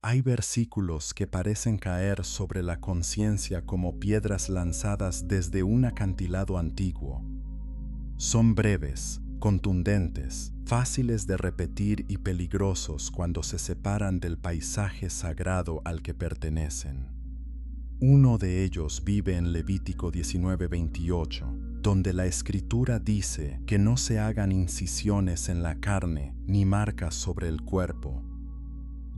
Hay versículos que parecen caer sobre la conciencia como piedras lanzadas desde un acantilado antiguo. Son breves, contundentes, fáciles de repetir y peligrosos cuando se separan del paisaje sagrado al que pertenecen. Uno de ellos vive en Levítico 19:28, donde la Escritura dice que no se hagan incisiones en la carne ni marcas sobre el cuerpo.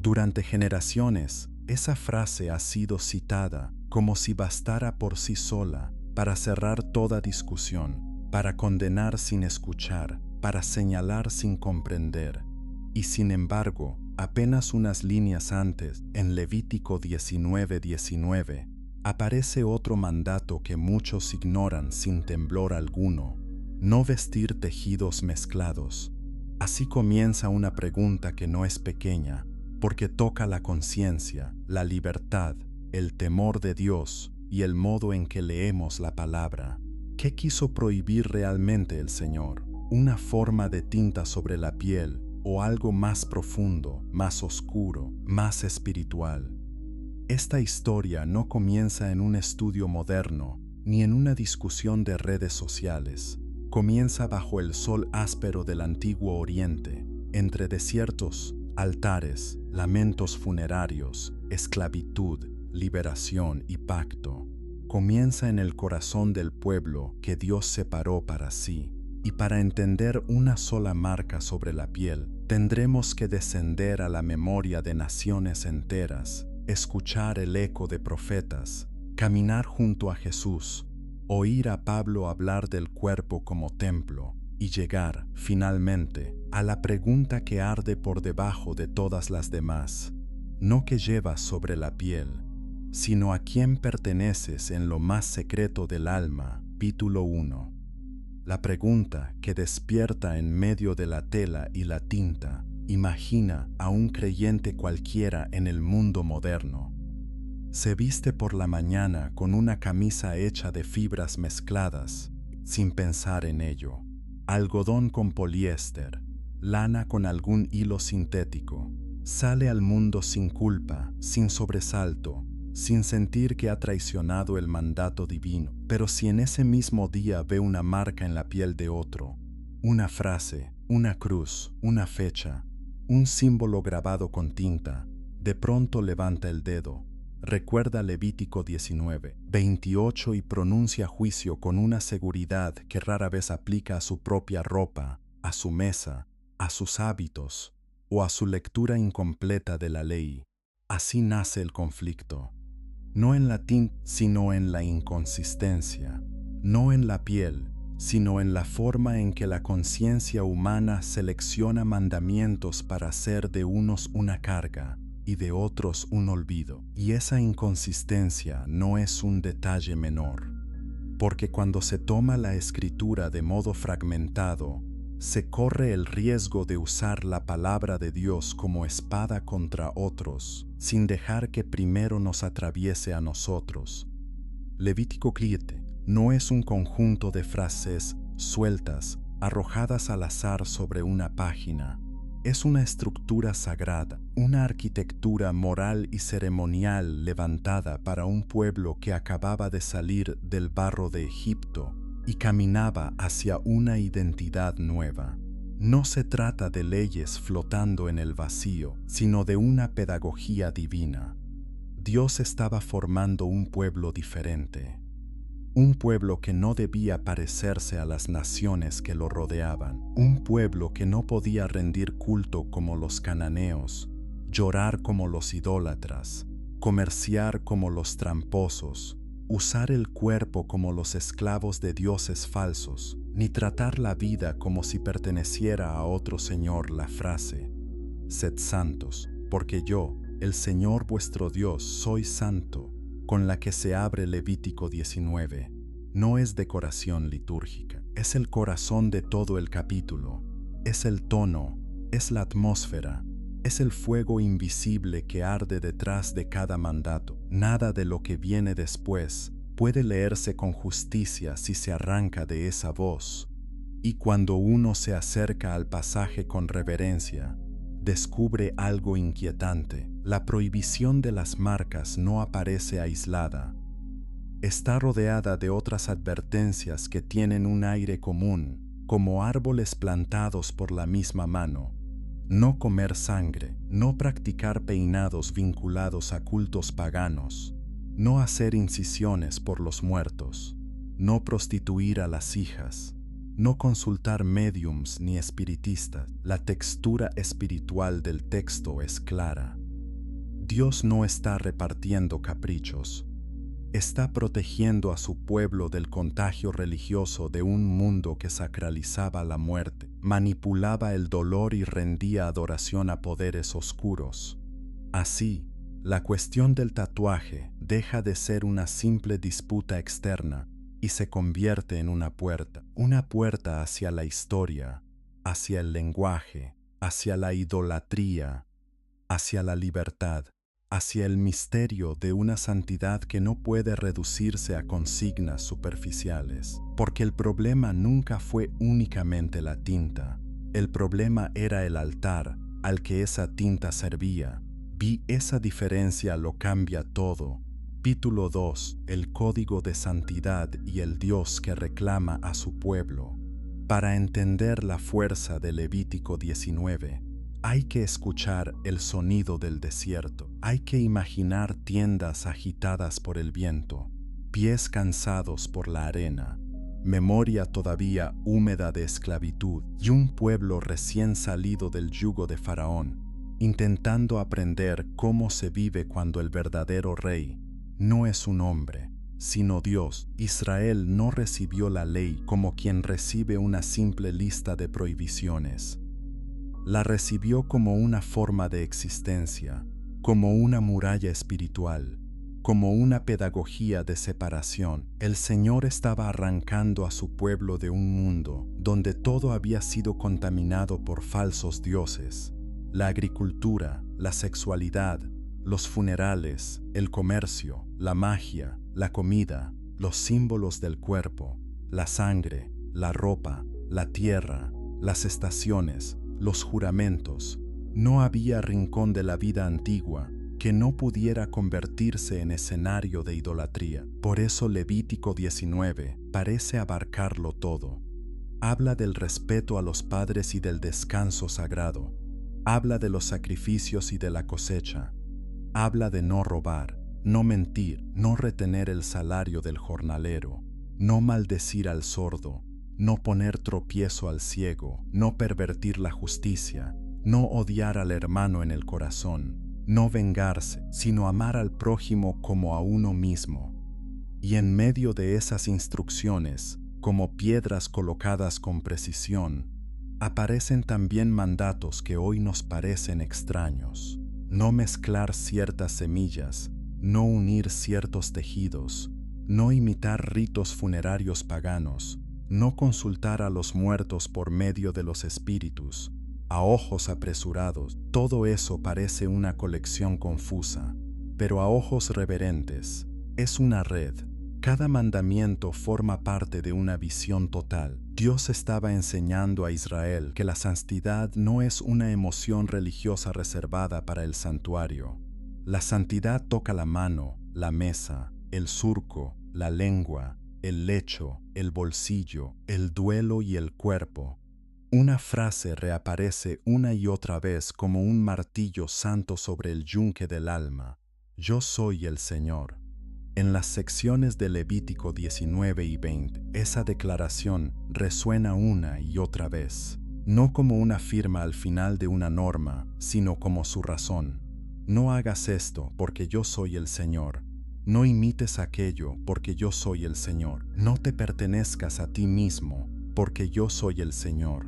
Durante generaciones, esa frase ha sido citada como si bastara por sí sola para cerrar toda discusión, para condenar sin escuchar, para señalar sin comprender. Y sin embargo, apenas unas líneas antes, en Levítico 19:19, aparece otro mandato que muchos ignoran sin temblor alguno: no vestir tejidos mezclados. Así comienza una pregunta que no es pequeña, porque toca la conciencia, la libertad, el temor de Dios y el modo en que leemos la palabra. ¿Qué quiso prohibir realmente el Señor? ¿Una forma de tinta sobre la piel o algo más profundo, más oscuro, más espiritual? Esta historia no comienza en un estudio moderno ni en una discusión de redes sociales. Comienza bajo el sol áspero del antiguo Oriente, entre desiertos, altares, lamentos funerarios, esclavitud, liberación y pacto. Comienza en el corazón del pueblo que Dios separó para sí. Y para entender una sola marca sobre la piel, tendremos que descender a la memoria de naciones enteras, escuchar el eco de profetas, caminar junto a Jesús, oír a Pablo hablar del cuerpo como templo, y llegar, finalmente, a la pregunta que arde por debajo de todas las demás: no qué llevas sobre la piel, sino a quién perteneces en lo más secreto del alma. Capítulo 1. La pregunta que despierta en medio de la tela y la tinta imagina a un creyente cualquiera en el mundo moderno. Se viste por la mañana con una camisa hecha de fibras mezcladas, sin pensar en ello. Algodón con poliéster, lana con algún hilo sintético. Sale al mundo sin culpa, sin sobresalto, sin sentir que ha traicionado el mandato divino. Pero si en ese mismo día ve una marca en la piel de otro, una frase, una cruz, una fecha, un símbolo grabado con tinta, de pronto levanta el dedo, recuerda Levítico 19:28 y pronuncia juicio con una seguridad que rara vez aplica a su propia ropa, a su mesa, a sus hábitos o a su lectura incompleta de la ley. Así nace el conflicto. No en la tinta, sino en la inconsistencia. No en la piel, sino en la forma en que la conciencia humana selecciona mandamientos para hacer de unos una carga y de otros un olvido. Y esa inconsistencia no es un detalle menor, porque cuando se toma la escritura de modo fragmentado, se corre el riesgo de usar la palabra de Dios como espada contra otros, sin dejar que primero nos atraviese a nosotros. Levítico 7 no es un conjunto de frases sueltas, arrojadas al azar sobre una página. Es una estructura sagrada, una arquitectura moral y ceremonial levantada para un pueblo que acababa de salir del barro de Egipto y caminaba hacia una identidad nueva. No se trata de leyes flotando en el vacío, sino de una pedagogía divina. Dios estaba formando un pueblo diferente, un pueblo que no debía parecerse a las naciones que lo rodeaban, un pueblo que no podía rendir culto como los cananeos, llorar como los idólatras, comerciar como los tramposos, usar el cuerpo como los esclavos de dioses falsos, ni tratar la vida como si perteneciera a otro señor. La frase, sed santos, porque yo, el Señor vuestro Dios, soy santo, con la que se abre Levítico 19, no es decoración litúrgica, es el corazón de todo el capítulo, es el tono, es la atmósfera, es el fuego invisible que arde detrás de cada mandato. Nada de lo que viene después puede leerse con justicia si se arranca de esa voz. Y cuando uno se acerca al pasaje con reverencia, descubre algo inquietante. La prohibición de las marcas no aparece aislada. Está rodeada de otras advertencias que tienen un aire común, como árboles plantados por la misma mano. No comer sangre, no practicar peinados vinculados a cultos paganos, no hacer incisiones por los muertos, no prostituir a las hijas, no consultar médiums ni espiritistas. La textura espiritual del texto es clara. Dios no está repartiendo caprichos. Está protegiendo a su pueblo del contagio religioso de un mundo que sacralizaba la muerte, manipulaba el dolor y rendía adoración a poderes oscuros. Así, la cuestión del tatuaje deja de ser una simple disputa externa y se convierte en una puerta hacia la historia, hacia el lenguaje, hacia la idolatría, hacia la libertad, hacia el misterio de una santidad que no puede reducirse a consignas superficiales. Porque el problema nunca fue únicamente la tinta. El problema era el altar al que esa tinta servía. Esa diferencia lo cambia todo. Capítulo 2. El código de santidad y el Dios que reclama a su pueblo. Para entender la fuerza de Levítico 19, hay que escuchar el sonido del desierto. Hay que imaginar tiendas agitadas por el viento, pies cansados por la arena, memoria todavía húmeda de esclavitud y un pueblo recién salido del yugo de Faraón, intentando aprender cómo se vive cuando el verdadero rey no es un hombre, sino Dios. Israel no recibió la ley como quien recibe una simple lista de prohibiciones. La recibió como una forma de existencia, como una muralla espiritual, como una pedagogía de separación. El Señor estaba arrancando a su pueblo de un mundo donde todo había sido contaminado por falsos dioses. La agricultura, la sexualidad, los funerales, el comercio, la magia, la comida, los símbolos del cuerpo, la sangre, la ropa, la tierra, las estaciones, los juramentos. No había rincón de la vida antigua que no pudiera convertirse en escenario de idolatría. Por eso Levítico 19 parece abarcarlo todo. Habla del respeto a los padres y del descanso sagrado. Habla de los sacrificios y de la cosecha. Habla de no robar, no mentir, no retener el salario del jornalero, no maldecir al sordo, no poner tropiezo al ciego, no pervertir la justicia, no odiar al hermano en el corazón, no vengarse, sino amar al prójimo como a uno mismo. Y en medio de esas instrucciones, como piedras colocadas con precisión, aparecen también mandatos que hoy nos parecen extraños. No mezclar ciertas semillas, no unir ciertos tejidos, no imitar ritos funerarios paganos, no consultar a los muertos por medio de los espíritus, a ojos apresurados. Todo eso parece una colección confusa, pero a ojos reverentes es una red. Cada mandamiento forma parte de una visión total. Dios estaba enseñando a Israel que la santidad no es una emoción religiosa reservada para el santuario. La santidad toca la mano, la mesa, el surco, la lengua, el lecho, el bolsillo, el duelo y el cuerpo. Una frase reaparece una y otra vez como un martillo santo sobre el yunque del alma. Yo soy el Señor. En las secciones de Levítico 19 y 20, esa declaración resuena una y otra vez, no como una firma al final de una norma, sino como su razón. No hagas esto porque yo soy el Señor. No imites aquello porque yo soy el Señor. No te pertenezcas a ti mismo porque yo soy el Señor.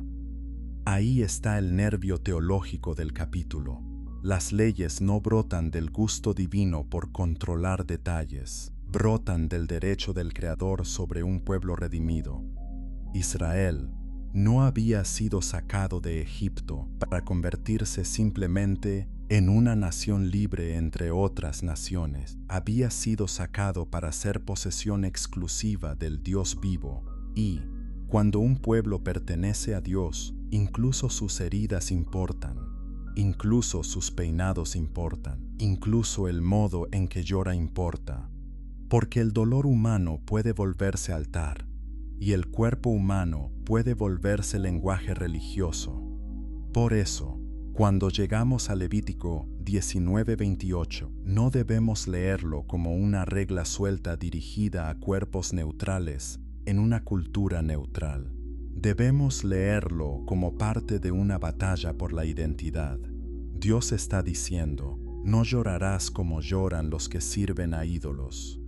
Ahí está el nervio teológico del capítulo. Las leyes no brotan del gusto divino por controlar detalles, brotan del derecho del Creador sobre un pueblo redimido. Israel no había sido sacado de Egipto para convertirse simplemente en una nación libre entre otras naciones. Había sido sacado para ser posesión exclusiva del Dios vivo. Y, cuando un pueblo pertenece a Dios, incluso sus heridas importan. Incluso sus peinados importan, incluso el modo en que llora importa, porque el dolor humano puede volverse altar y el cuerpo humano puede volverse lenguaje religioso. Por eso, cuando llegamos a Levítico 19:28, no debemos leerlo como una regla suelta dirigida a cuerpos neutrales en una cultura neutral. Debemos leerlo como parte de una batalla por la identidad. Dios está diciendo, no llorarás como lloran los que sirven a ídolos.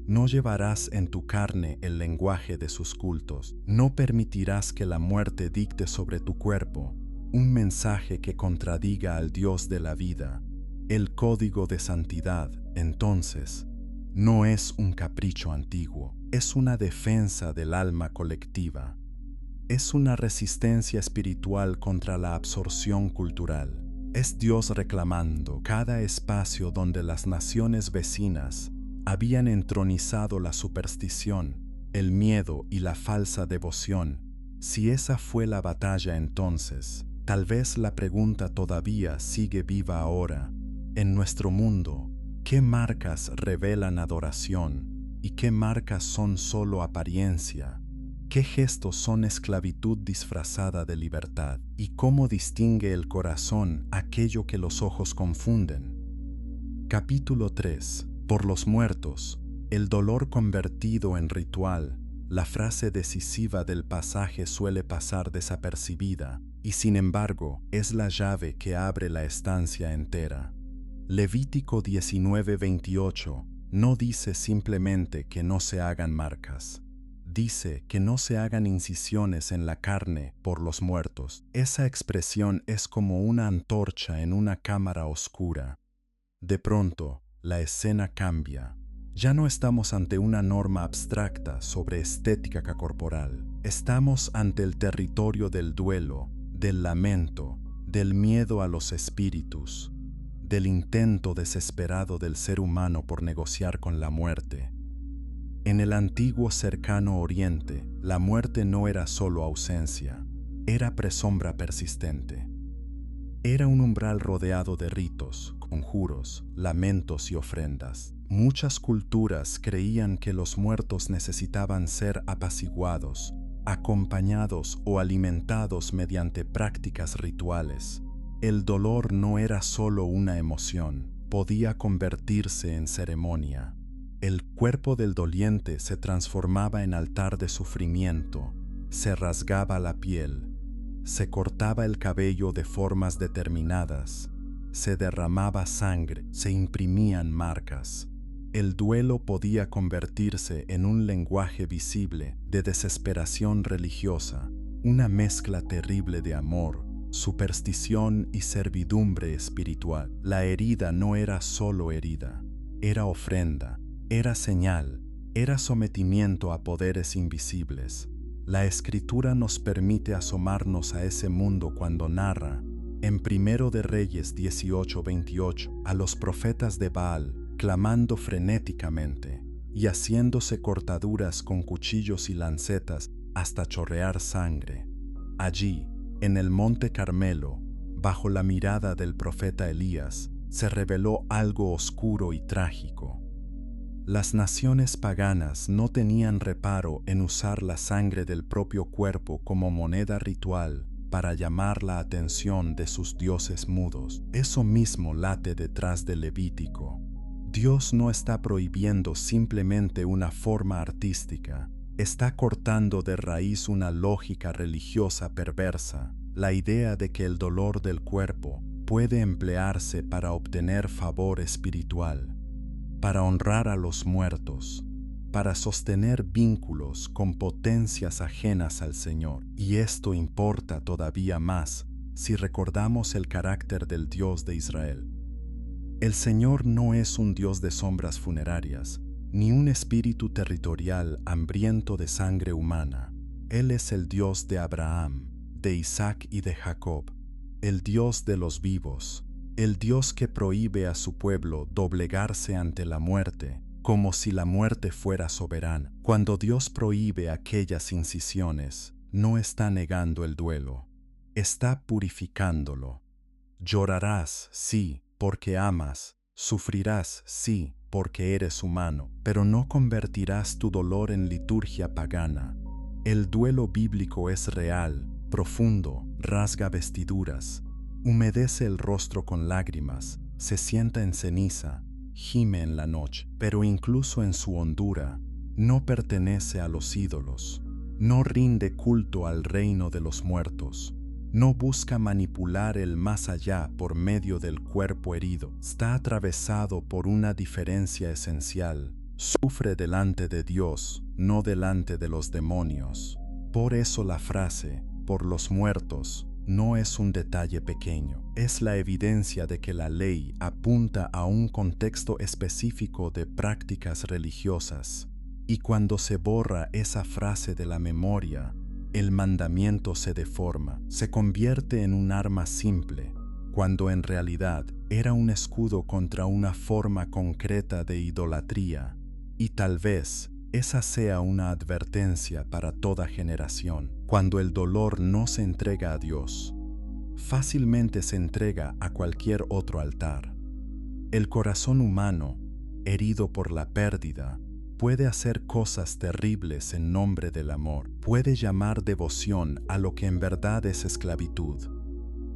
No llevarás en tu carne el lenguaje de sus cultos. No permitirás que la muerte dicte sobre tu cuerpo un mensaje que contradiga al Dios de la vida. El código de santidad, entonces, no es un capricho antiguo, es una defensa del alma colectiva. Es una resistencia espiritual contra la absorción cultural. Es Dios reclamando cada espacio donde las naciones vecinas habían entronizado la superstición, el miedo y la falsa devoción. Si esa fue la batalla entonces, tal vez la pregunta todavía sigue viva ahora. En nuestro mundo, ¿qué marcas revelan adoración y qué marcas son solo apariencia? ¿Qué gestos son esclavitud disfrazada de libertad? ¿Y cómo distingue el corazón aquello que los ojos confunden? Capítulo 3. Por los muertos, el dolor convertido en ritual. La frase decisiva del pasaje suele pasar desapercibida, y sin embargo es la llave que abre la estancia entera. Levítico 19:28 no dice simplemente que no se hagan marcas. Dice que no se hagan incisiones en la carne por los muertos. Esa expresión es como una antorcha en una cámara oscura. De pronto, la escena cambia. Ya no estamos ante una norma abstracta sobre estética corporal. Estamos ante el territorio del duelo, del lamento, del miedo a los espíritus, del intento desesperado del ser humano por negociar con la muerte. En el antiguo cercano Oriente, la muerte no era solo ausencia, era presombra persistente. Era un umbral rodeado de ritos, conjuros, lamentos y ofrendas. Muchas culturas creían que los muertos necesitaban ser apaciguados, acompañados o alimentados mediante prácticas rituales. El dolor no era solo una emoción, podía convertirse en ceremonia. El cuerpo del doliente se transformaba en altar de sufrimiento, se rasgaba la piel, se cortaba el cabello de formas determinadas, se derramaba sangre, se imprimían marcas. El duelo podía convertirse en un lenguaje visible de desesperación religiosa, una mezcla terrible de amor, superstición y servidumbre espiritual. La herida no era solo herida, era ofrenda, era señal, era sometimiento a poderes invisibles. La Escritura nos permite asomarnos a ese mundo cuando narra, en 1 de Reyes 18:28, a los profetas de Baal clamando frenéticamente y haciéndose cortaduras con cuchillos y lancetas hasta chorrear sangre. Allí, en el monte Carmelo, bajo la mirada del profeta Elías, se reveló algo oscuro y trágico. Las naciones paganas no tenían reparo en usar la sangre del propio cuerpo como moneda ritual para llamar la atención de sus dioses mudos. Eso mismo late detrás del Levítico. Dios no está prohibiendo simplemente una forma artística, está cortando de raíz una lógica religiosa perversa, la idea de que el dolor del cuerpo puede emplearse para obtener favor espiritual, para honrar a los muertos, para sostener vínculos con potencias ajenas al Señor. Y esto importa todavía más si recordamos el carácter del Dios de Israel. El Señor no es un Dios de sombras funerarias, ni un espíritu territorial hambriento de sangre humana. Él es el Dios de Abraham, de Isaac y de Jacob, el Dios de los vivos, el Dios que prohíbe a su pueblo doblegarse ante la muerte, como si la muerte fuera soberana. Cuando Dios prohíbe aquellas incisiones, no está negando el duelo, está purificándolo. Llorarás, sí, porque amas. Sufrirás, sí, porque eres humano, pero no convertirás tu dolor en liturgia pagana. El duelo bíblico es real, profundo, rasga vestiduras, humedece el rostro con lágrimas, se sienta en ceniza, gime en la noche, pero incluso en su hondura, no pertenece a los ídolos, no rinde culto al reino de los muertos, no busca manipular el más allá por medio del cuerpo herido, está atravesado por una diferencia esencial, sufre delante de Dios, no delante de los demonios. Por eso la frase, por los muertos, no es un detalle pequeño, es la evidencia de que la ley apunta a un contexto específico de prácticas religiosas. Y cuando se borra esa frase de la memoria, el mandamiento se deforma, se convierte en un arma simple, cuando en realidad era un escudo contra una forma concreta de idolatría. Y tal vez esa sea una advertencia para toda generación. Cuando el dolor no se entrega a Dios, fácilmente se entrega a cualquier otro altar. El corazón humano, herido por la pérdida, puede hacer cosas terribles en nombre del amor, puede llamar devoción a lo que en verdad es esclavitud,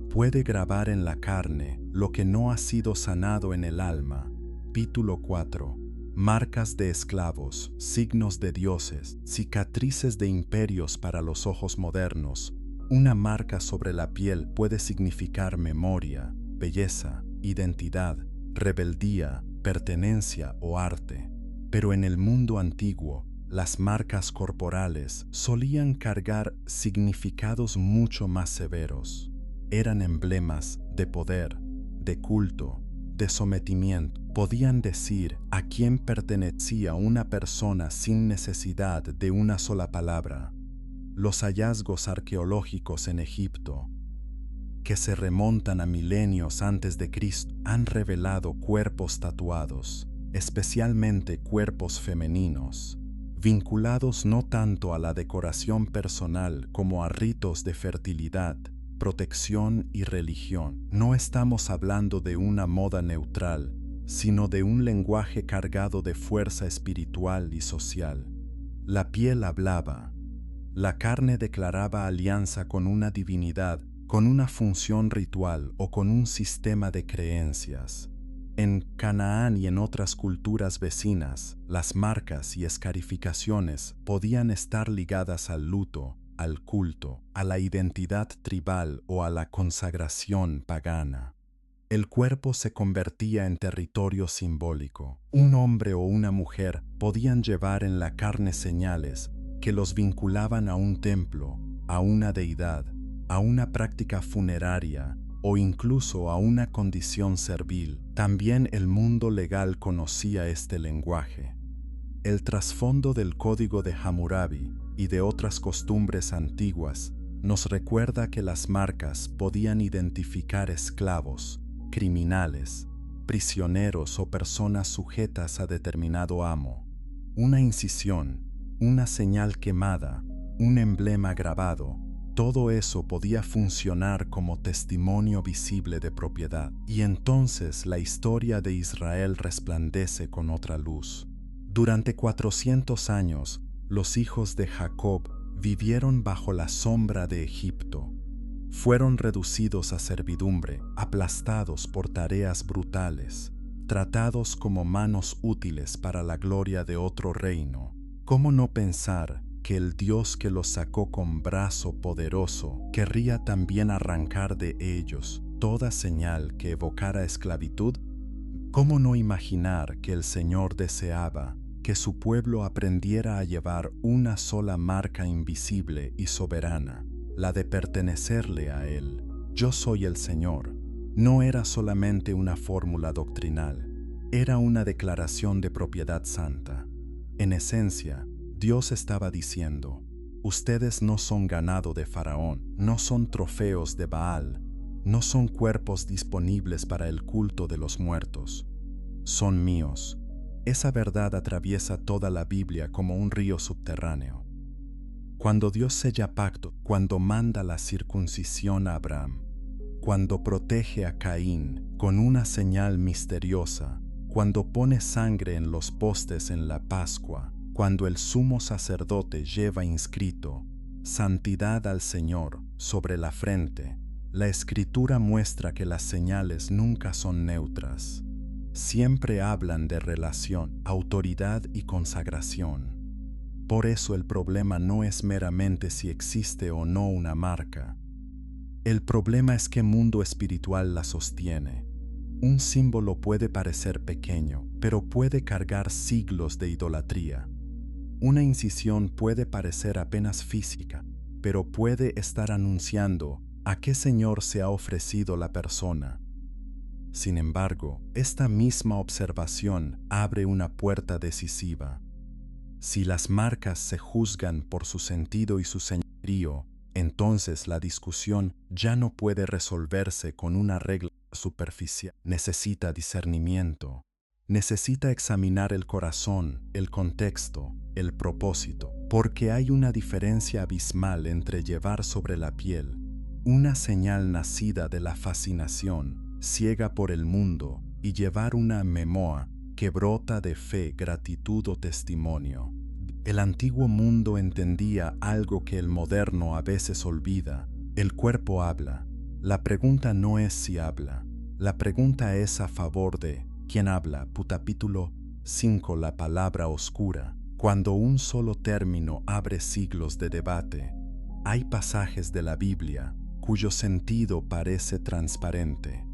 puede grabar en la carne lo que no ha sido sanado en el alma. Capítulo 4. Marcas de esclavos, signos de dioses, cicatrices de imperios para los ojos modernos. Una marca sobre la piel puede significar memoria, belleza, identidad, rebeldía, pertenencia o arte. Pero en el mundo antiguo, las marcas corporales solían cargar significados mucho más severos. Eran emblemas de poder, de culto, de sometimiento. Podían decir a quién pertenecía una persona sin necesidad de una sola palabra. Los hallazgos arqueológicos en Egipto, que se remontan a milenios antes de Cristo, han revelado cuerpos tatuados, especialmente cuerpos femeninos, vinculados no tanto a la decoración personal como a ritos de fertilidad, protección y religión. No estamos hablando de una moda neutral, sino de un lenguaje cargado de fuerza espiritual y social. La piel hablaba, la carne declaraba alianza con una divinidad, con una función ritual o con un sistema de creencias. En Canaán y en otras culturas vecinas, las marcas y escarificaciones podían estar ligadas al luto, al culto, a la identidad tribal o a la consagración pagana. El cuerpo se convertía en territorio simbólico. Un hombre o una mujer podían llevar en la carne señales que los vinculaban a un templo, a una deidad, a una práctica funeraria, o incluso a una condición servil. También el mundo legal conocía este lenguaje. El trasfondo del Código de Hammurabi y de otras costumbres antiguas nos recuerda que las marcas podían identificar esclavos, criminales, prisioneros o personas sujetas a determinado amo. Una incisión, una señal quemada, un emblema grabado, todo eso podía funcionar como testimonio visible de propiedad. Y entonces la historia de Israel resplandece con otra luz. Durante 400 años, los hijos de Jacob vivieron bajo la sombra de Egipto. Fueron reducidos a servidumbre, aplastados por tareas brutales, tratados como manos útiles para la gloria de otro reino. ¿Cómo no pensar que el Dios que los sacó con brazo poderoso querría también arrancar de ellos toda señal que evocara esclavitud? ¿Cómo no imaginar que el Señor deseaba que su pueblo aprendiera a llevar una sola marca invisible y soberana, la de pertenecerle a Él? Yo soy el Señor. No era solamente una fórmula doctrinal, era una declaración de propiedad santa. En esencia, Dios estaba diciendo: ustedes no son ganado de Faraón, no son trofeos de Baal, no son cuerpos disponibles para el culto de los muertos. Son míos. Esa verdad atraviesa toda la Biblia como un río subterráneo. Cuando Dios sella pacto, cuando manda la circuncisión a Abraham, cuando protege a Caín con una señal misteriosa, cuando pone sangre en los postes en la Pascua, cuando el sumo sacerdote lleva inscrito «Santidad al Señor» sobre la frente. La Escritura muestra que las señales nunca son neutras. Siempre hablan de relación, autoridad y consagración. Por eso el problema no es meramente si existe o no una marca. El problema es qué mundo espiritual la sostiene. Un símbolo puede parecer pequeño, pero puede cargar siglos de idolatría. Una incisión puede parecer apenas física, pero puede estar anunciando a qué Señor se ha ofrecido la persona. Sin embargo, esta misma observación abre una puerta decisiva. Si las marcas se juzgan por su sentido y su señorío, entonces la discusión ya no puede resolverse con una regla superficial. Necesita discernimiento. Necesita examinar el corazón, el contexto, el propósito, porque hay una diferencia abismal entre llevar sobre la piel una señal nacida de la fascinación, ciega por el mundo, y llevar una memoa que brota de fe, gratitud o testimonio. El antiguo mundo entendía algo que el moderno a veces olvida: el cuerpo habla. La pregunta no es si habla, la pregunta es a favor de quién habla. Capítulo 5. La palabra oscura. Cuando un solo término abre siglos de debate. Hay pasajes de la Biblia cuyo sentido parece transparente,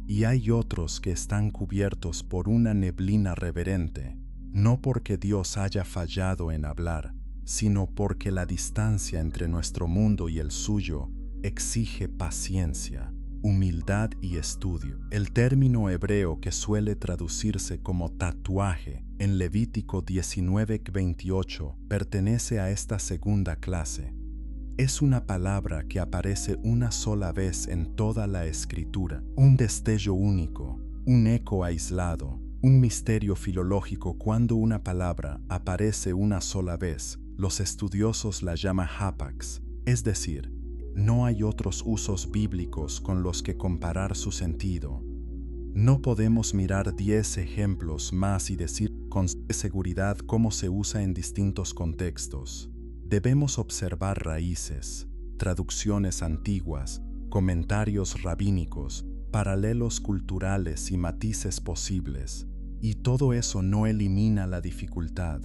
y hay otros que están cubiertos por una neblina reverente, no porque Dios haya fallado en hablar, sino porque la distancia entre nuestro mundo y el suyo exige paciencia, humildad y estudio. El término hebreo que suele traducirse como tatuaje en Levítico 19:28 pertenece a esta segunda clase. Es una palabra que aparece una sola vez en toda la Escritura, un destello único, un eco aislado, un misterio filológico. Cuando una palabra aparece una sola vez, los estudiosos la llaman hapax, es decir, no hay otros usos bíblicos con los que comparar su sentido. No podemos mirar 10 ejemplos más y decir con seguridad cómo se usa en distintos contextos. Debemos observar raíces, traducciones antiguas, comentarios rabínicos, paralelos culturales y matices posibles. Y todo eso no elimina la dificultad,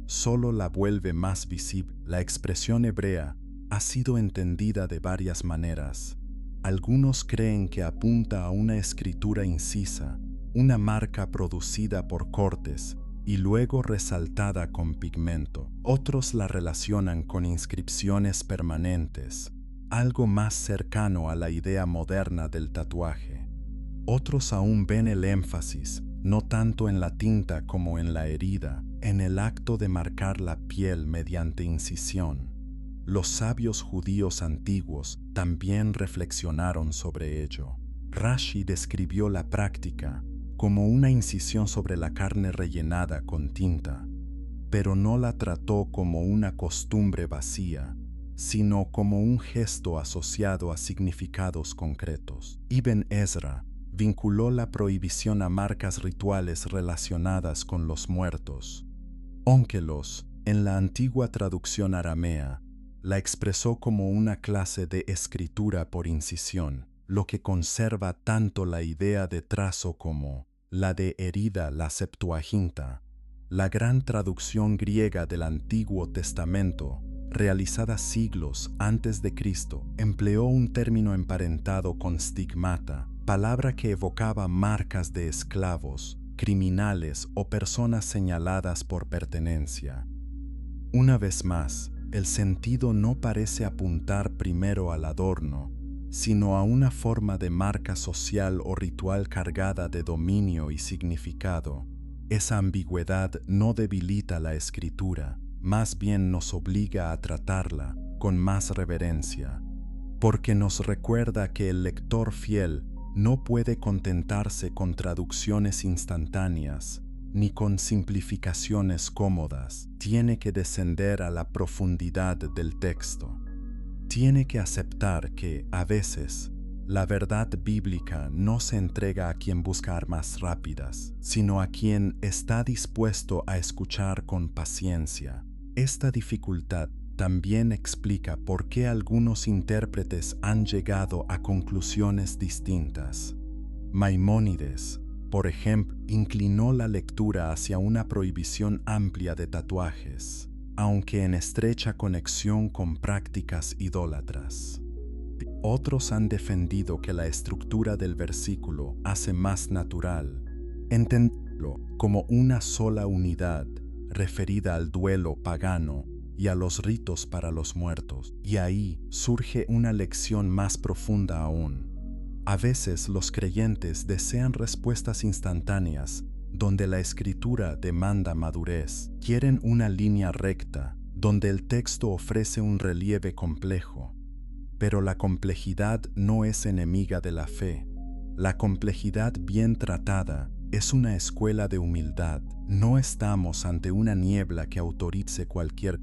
solo la vuelve más visible. La expresión hebrea ha sido entendida de varias maneras. Algunos creen que apunta a una escritura incisa, una marca producida por cortes y luego resaltada con pigmento. Otros la relacionan con inscripciones permanentes, algo más cercano a la idea moderna del tatuaje. Otros aún ven el énfasis, no tanto en la tinta como en la herida, en el acto de marcar la piel mediante incisión. Los sabios judíos antiguos también reflexionaron sobre ello. Rashi describió la práctica como una incisión sobre la carne rellenada con tinta, pero no la trató como una costumbre vacía, sino como un gesto asociado a significados concretos. Ibn Ezra vinculó la prohibición a marcas rituales relacionadas con los muertos. Ónkelos, en la antigua traducción aramea, la expresó como una clase de escritura por incisión, lo que conserva tanto la idea de trazo como la de herida. La Septuaginta, la gran traducción griega del Antiguo Testamento, realizada siglos antes de Cristo, empleó un término emparentado con stigmata, palabra que evocaba marcas de esclavos, criminales o personas señaladas por pertenencia. Una vez más, el sentido no parece apuntar primero al adorno, sino a una forma de marca social o ritual cargada de dominio y significado. Esa ambigüedad no debilita la escritura, más bien nos obliga a tratarla con más reverencia, porque nos recuerda que el lector fiel no puede contentarse con traducciones instantáneas, ni con simplificaciones cómodas. Tiene que descender a la profundidad del texto. Tiene que aceptar que, a veces, La verdad bíblica no se entrega a quien busca armas rápidas, sino a quien está dispuesto a escuchar con paciencia. Esta dificultad también explica por qué algunos intérpretes han llegado a conclusiones distintas. Maimónides, por ejemplo, inclinó la lectura hacia una prohibición amplia de tatuajes, aunque en estrecha conexión con prácticas idólatras. Otros han defendido que la estructura del versículo hace más natural entenderlo como una sola unidad referida al duelo pagano y a los ritos para los muertos, y ahí surge una lección más profunda aún. A veces los creyentes desean respuestas instantáneas donde la escritura demanda madurez. Quieren una línea recta donde el texto ofrece un relieve complejo. Pero la complejidad no es enemiga de la fe. La complejidad bien tratada es una escuela de humildad. No estamos ante una niebla que autorice cualquier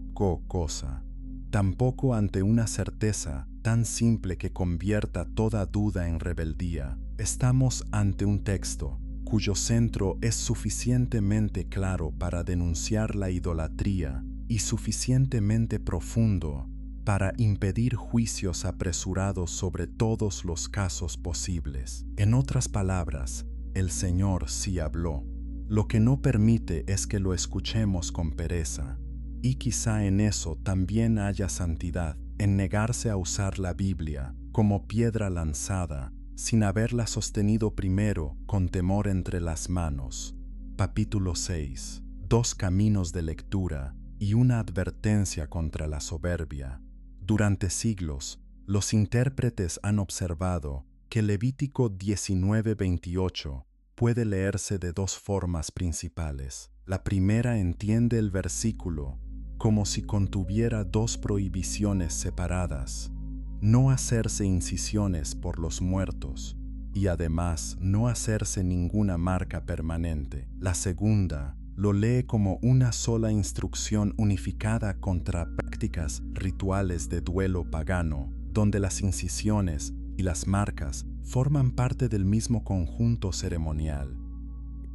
cosa. Tampoco ante una certeza tan simple que convierta toda duda en rebeldía. Estamos ante un texto cuyo centro es suficientemente claro para denunciar la idolatría y suficientemente profundo para impedir juicios apresurados sobre todos los casos posibles. En otras palabras, el Señor sí habló. Lo que no permite es que lo escuchemos con pereza. Y quizá en eso también haya santidad, en negarse a usar la Biblia como piedra lanzada, sin haberla sostenido primero con temor entre las manos. Capítulo 6. 2 caminos de lectura y una advertencia contra la soberbia. Durante siglos, los intérpretes han observado que Levítico 19:28 puede leerse de dos formas principales. La primera entiende el versículo como si contuviera dos prohibiciones separadas: no hacerse incisiones por los muertos y además no hacerse ninguna marca permanente. La segunda lo lee como una sola instrucción unificada contra prácticas rituales de duelo pagano, donde las incisiones y las marcas forman parte del mismo conjunto ceremonial.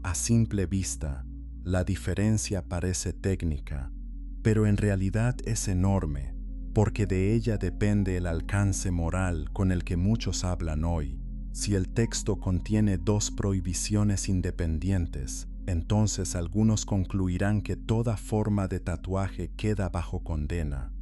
A simple vista, la diferencia parece técnica, pero en realidad es enorme, porque de ella depende el alcance moral con el que muchos hablan hoy. Si el texto contiene dos prohibiciones independientes, entonces algunos concluirán que toda forma de tatuaje queda bajo condena.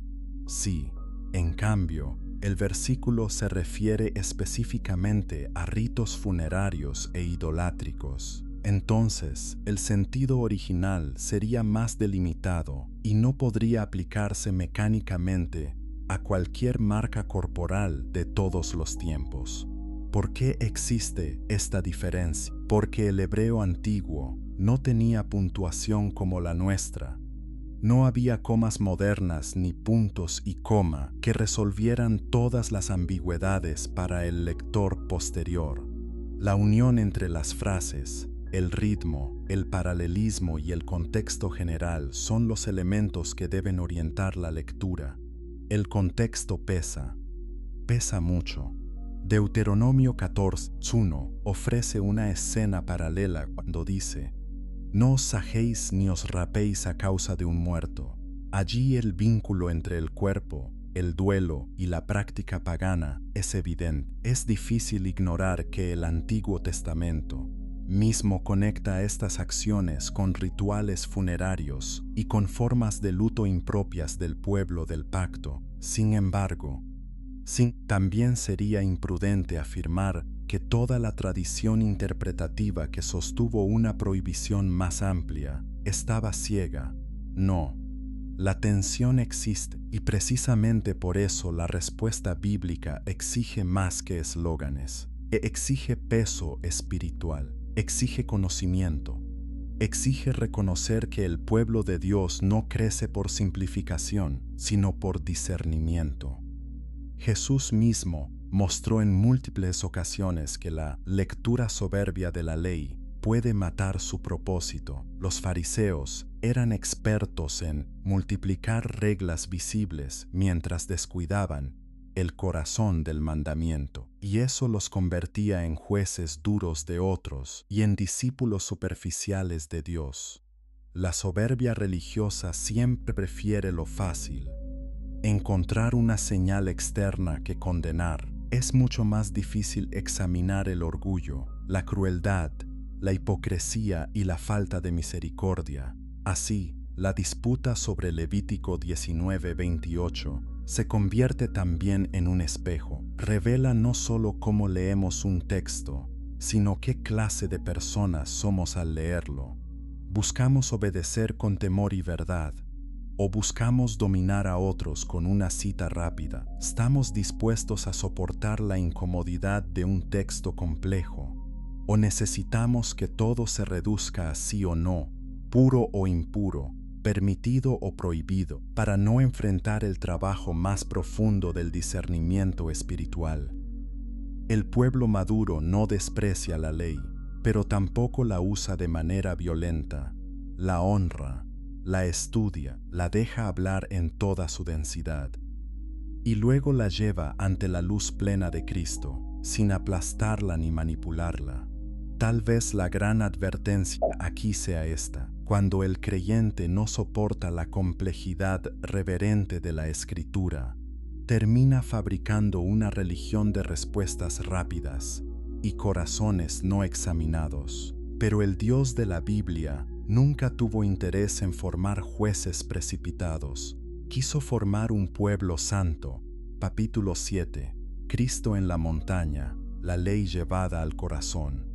Si, en cambio, el versículo se refiere específicamente a ritos funerarios e idolátricos, entonces el sentido original sería más delimitado y no podría aplicarse mecánicamente a cualquier marca corporal de todos los tiempos. ¿Por qué existe esta diferencia? Porque el hebreo antiguo no tenía puntuación como la nuestra. No había comas modernas ni puntos y coma que resolvieran todas las ambigüedades para el lector posterior. La unión entre las frases, el ritmo, el paralelismo y el contexto general son los elementos que deben orientar la lectura. El contexto pesa mucho. Deuteronomio 14:1 ofrece una escena paralela cuando dice: no os sajéis ni os rapéis a causa de un muerto. Allí el vínculo entre el cuerpo, el duelo y la práctica pagana es evidente. Es difícil ignorar que el Antiguo Testamento mismo conecta estas acciones con rituales funerarios y con formas de luto impropias del pueblo del pacto. Sin embargo, también sería imprudente afirmar que toda la tradición interpretativa que sostuvo una prohibición más amplia estaba ciega. No, la tensión existe y precisamente por eso la respuesta bíblica exige más que eslóganes. Exige peso espiritual, exige conocimiento, exige reconocer que el pueblo de Dios no crece por simplificación, sino por discernimiento. Jesús mismo mostró en múltiples ocasiones que la lectura soberbia de la ley puede matar su propósito. Los fariseos eran expertos en multiplicar reglas visibles mientras descuidaban el corazón del mandamiento, y eso los convertía en jueces duros de otros y en discípulos superficiales de Dios. La soberbia religiosa siempre prefiere lo fácil. Encontrar una señal externa que condenar. Es mucho más difícil examinar el orgullo, la crueldad, la hipocresía y la falta de misericordia. Así, la disputa sobre Levítico 19:28 se convierte también en un espejo. Revela no solo cómo leemos un texto, sino qué clase de personas somos al leerlo. ¿Buscamos obedecer con temor y verdad? ¿O buscamos dominar a otros con una cita rápida? ¿Estamos dispuestos a soportar la incomodidad de un texto complejo? ¿O necesitamos que todo se reduzca a sí o no, puro o impuro, permitido o prohibido, para no enfrentar el trabajo más profundo del discernimiento espiritual? El pueblo maduro no desprecia la ley, pero tampoco la usa de manera violenta. La honra, la estudia, la deja hablar en toda su densidad, y luego la lleva ante la luz plena de Cristo, sin aplastarla ni manipularla. Tal vez la gran advertencia aquí sea esta: cuando el creyente no soporta la complejidad reverente de la Escritura, termina fabricando una religión de respuestas rápidas y corazones no examinados. Pero el Dios de la Biblia nunca tuvo interés en formar jueces precipitados. Quiso formar un pueblo santo. Capítulo 7. Cristo en la montaña, la ley llevada al corazón.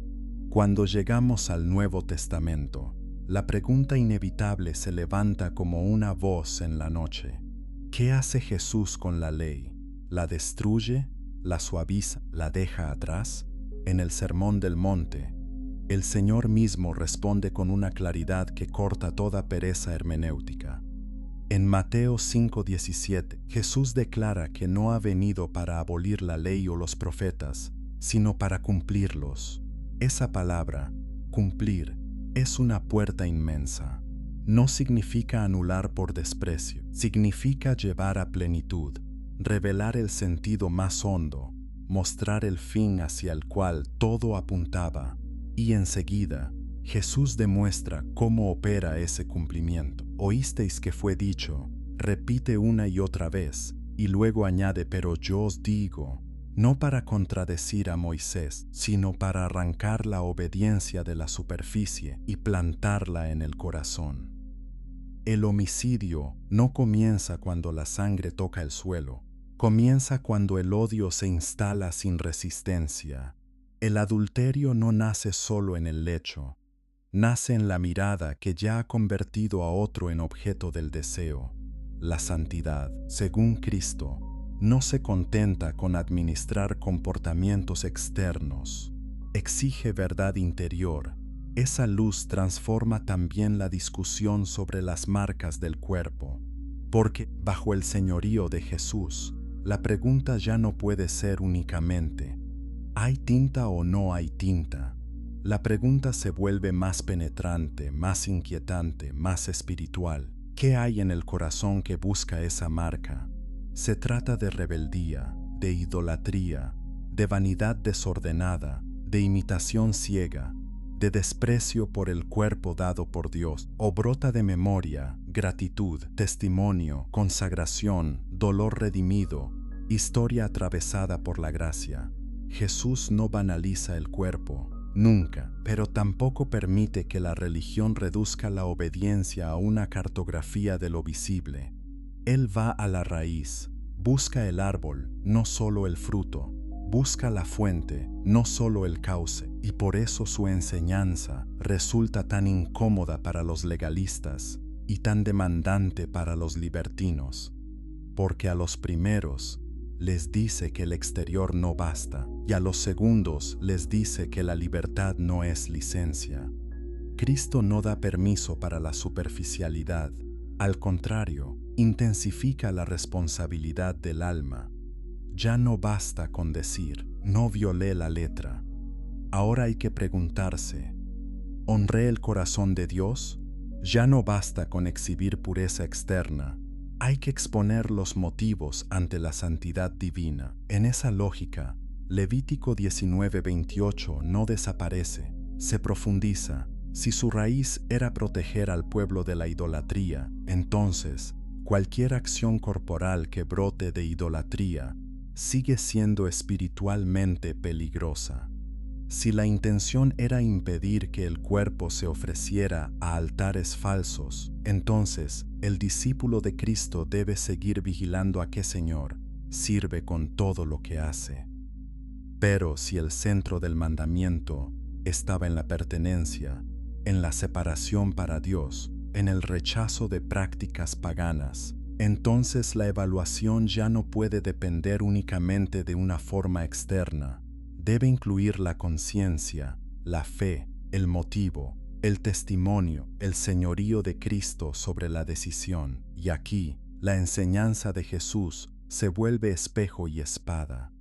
Cuando llegamos al Nuevo Testamento, la pregunta inevitable se levanta como una voz en la noche. ¿Qué hace Jesús con la ley? ¿La destruye? ¿La suaviza? ¿La deja atrás? En el Sermón del Monte, el Señor mismo responde con una claridad que corta toda pereza hermenéutica. En Mateo 5:17, Jesús declara que no ha venido para abolir la ley o los profetas, sino para cumplirlos. Esa palabra, cumplir, es una puerta inmensa. No significa anular por desprecio, significa llevar a plenitud, revelar el sentido más hondo, mostrar el fin hacia el cual todo apuntaba. Y enseguida, Jesús demuestra cómo opera ese cumplimiento. Oísteis que fue dicho, repite una y otra vez, y luego añade: pero yo os digo, no para contradecir a Moisés, sino para arrancar la obediencia de la superficie y plantarla en el corazón. El homicidio no comienza cuando la sangre toca el suelo, comienza cuando el odio se instala sin resistencia. El adulterio no nace solo en el lecho, nace en la mirada que ya ha convertido a otro en objeto del deseo. La santidad, según Cristo, no se contenta con administrar comportamientos externos, exige verdad interior. Esa luz transforma también la discusión sobre las marcas del cuerpo, porque bajo el señorío de Jesús, la pregunta ya no puede ser únicamente ¿hay tinta o no hay tinta? La pregunta se vuelve más penetrante, más inquietante, más espiritual. ¿Qué hay en el corazón que busca esa marca? Se trata de rebeldía, de idolatría, de vanidad desordenada, de imitación ciega, de desprecio por el cuerpo dado por Dios, o brota de memoria, gratitud, testimonio, consagración, dolor redimido, historia atravesada por la gracia. Jesús no banaliza el cuerpo, nunca, pero tampoco permite que la religión reduzca la obediencia a una cartografía de lo visible. Él va a la raíz, busca el árbol, no solo el fruto, busca la fuente, no solo el cauce, y por eso su enseñanza resulta tan incómoda para los legalistas y tan demandante para los libertinos, porque a los primeros les dice que el exterior no basta, y a los segundos les dice que la libertad no es licencia. Cristo no da permiso para la superficialidad, al contrario, intensifica la responsabilidad del alma. Ya no basta con decir, no violé la letra. Ahora hay que preguntarse, ¿honré el corazón de Dios? Ya no basta con exhibir pureza externa. Hay que exponer los motivos ante la santidad divina. En esa lógica, Levítico 19:28 no desaparece, se profundiza. Si su raíz era proteger al pueblo de la idolatría, entonces, cualquier acción corporal que brote de idolatría sigue siendo espiritualmente peligrosa. Si la intención era impedir que el cuerpo se ofreciera a altares falsos, entonces el discípulo de Cristo debe seguir vigilando a qué Señor sirve con todo lo que hace. Pero si el centro del mandamiento estaba en la pertenencia, en la separación para Dios, en el rechazo de prácticas paganas, entonces la evaluación ya no puede depender únicamente de una forma externa. Debe incluir la conciencia, la fe, el motivo, el testimonio, el señorío de Cristo sobre la decisión. Y aquí, la enseñanza de Jesús se vuelve espejo y espada,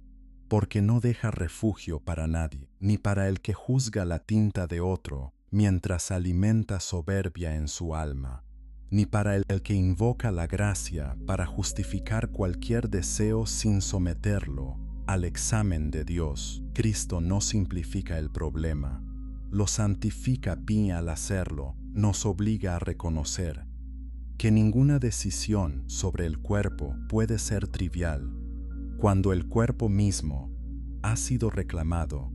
porque no deja refugio para nadie, ni para el que juzga la tinta de otro, mientras alimenta soberbia en su alma, ni para el que invoca la gracia para justificar cualquier deseo sin someterlo al examen de Dios. Cristo no simplifica el problema, lo santifica bien al hacerlo, nos obliga a reconocer que ninguna decisión sobre el cuerpo puede ser trivial, cuando el cuerpo mismo ha sido reclamado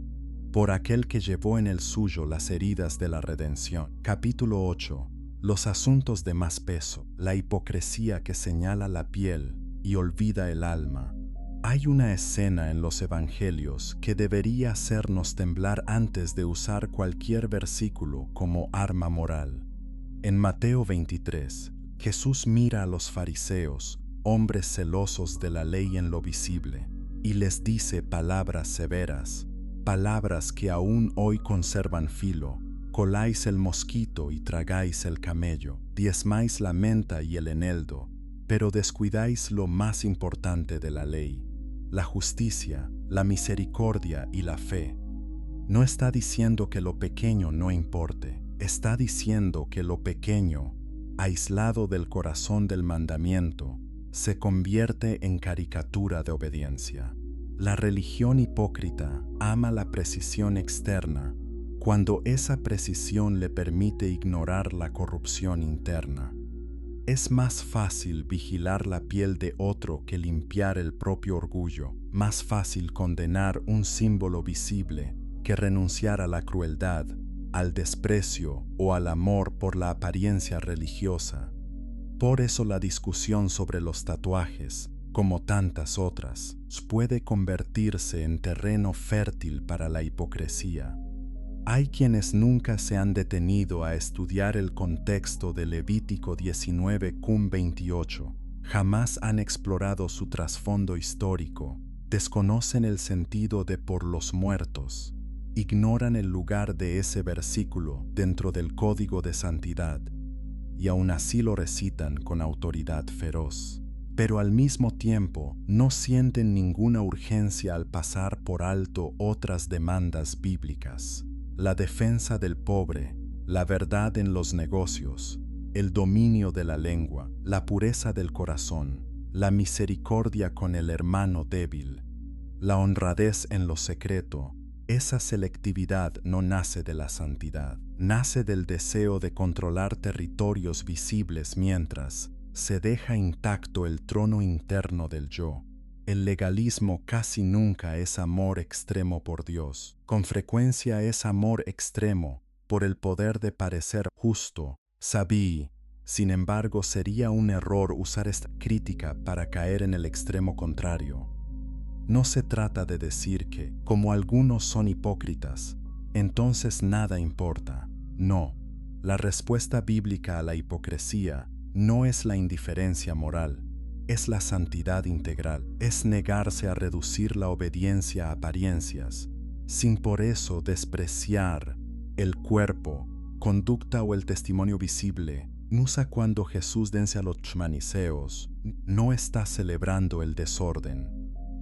por aquel que llevó en el suyo las heridas de la redención. Capítulo 8. Los asuntos de más peso, la hipocresía que señala la piel y olvida el alma. Hay una escena en los evangelios que debería hacernos temblar antes de usar cualquier versículo como arma moral. En Mateo 23, Jesús mira a los fariseos, hombres celosos de la ley en lo visible, y les dice palabras severas, palabras que aún hoy conservan filo. Coláis el mosquito y tragáis el camello, diezmáis la menta y el eneldo, pero descuidáis lo más importante de la ley, la justicia, la misericordia y la fe. No está diciendo que lo pequeño no importe, está diciendo que lo pequeño, aislado del corazón del mandamiento, se convierte en caricatura de obediencia. La religión hipócrita ama la precisión externa cuando esa precisión le permite ignorar la corrupción interna. Es más fácil vigilar la piel de otro que limpiar el propio orgullo, más fácil condenar un símbolo visible que renunciar a la crueldad, al desprecio o al amor por la apariencia religiosa. Por eso la discusión sobre los tatuajes, como tantas otras, puede convertirse en terreno fértil para la hipocresía. Hay quienes nunca se han detenido a estudiar el contexto de Levítico 19:28, jamás han explorado su trasfondo histórico, desconocen el sentido de por los muertos, ignoran el lugar de ese versículo dentro del código de santidad, y aún así lo recitan con autoridad feroz. Pero al mismo tiempo no sienten ninguna urgencia al pasar por alto otras demandas bíblicas. La defensa del pobre, la verdad en los negocios, el dominio de la lengua, la pureza del corazón, la misericordia con el hermano débil, la honradez en lo secreto. Esa selectividad no nace de la santidad, nace del deseo de controlar territorios visibles mientras se deja intacto el trono interno del yo. El legalismo casi nunca es amor extremo por Dios. Con frecuencia es amor extremo por el poder de parecer justo. Sabí, sin embargo, sería un error usar esta crítica para caer en el extremo contrario. No se trata de decir que, como algunos son hipócritas, entonces nada importa. No, la respuesta bíblica a la hipocresía no es la indiferencia moral. Es la santidad integral, es negarse a reducir la obediencia a apariencias, sin por eso despreciar el cuerpo, conducta o el testimonio visible. Nusa cuando Jesús dice a los maniseos, no está celebrando el desorden,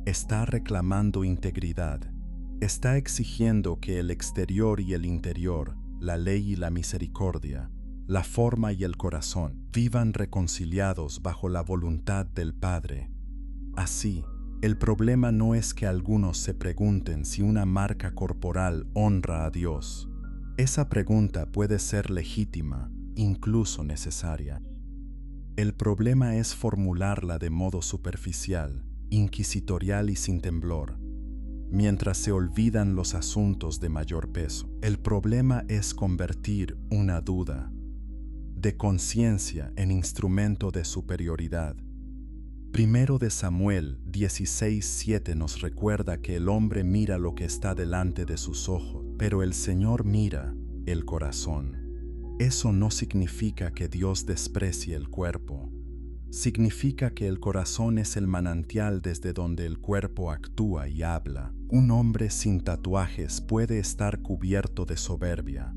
está reclamando integridad, está exigiendo que el exterior y el interior, la ley y la misericordia, la forma y el corazón vivan reconciliados bajo la voluntad del Padre. Así, el problema no es que algunos se pregunten si una marca corporal honra a Dios. Esa pregunta puede ser legítima, incluso necesaria. El problema es formularla de modo superficial, inquisitorial y sin temblor, mientras se olvidan los asuntos de mayor peso. El problema es convertir una duda de conciencia en instrumento de superioridad. Primero de Samuel 16:7 nos recuerda que el hombre mira lo que está delante de sus ojos, pero el Señor mira el corazón. Eso no significa que Dios desprecie el cuerpo. Significa que el corazón es el manantial desde donde el cuerpo actúa y habla. Un hombre sin tatuajes puede estar cubierto de soberbia.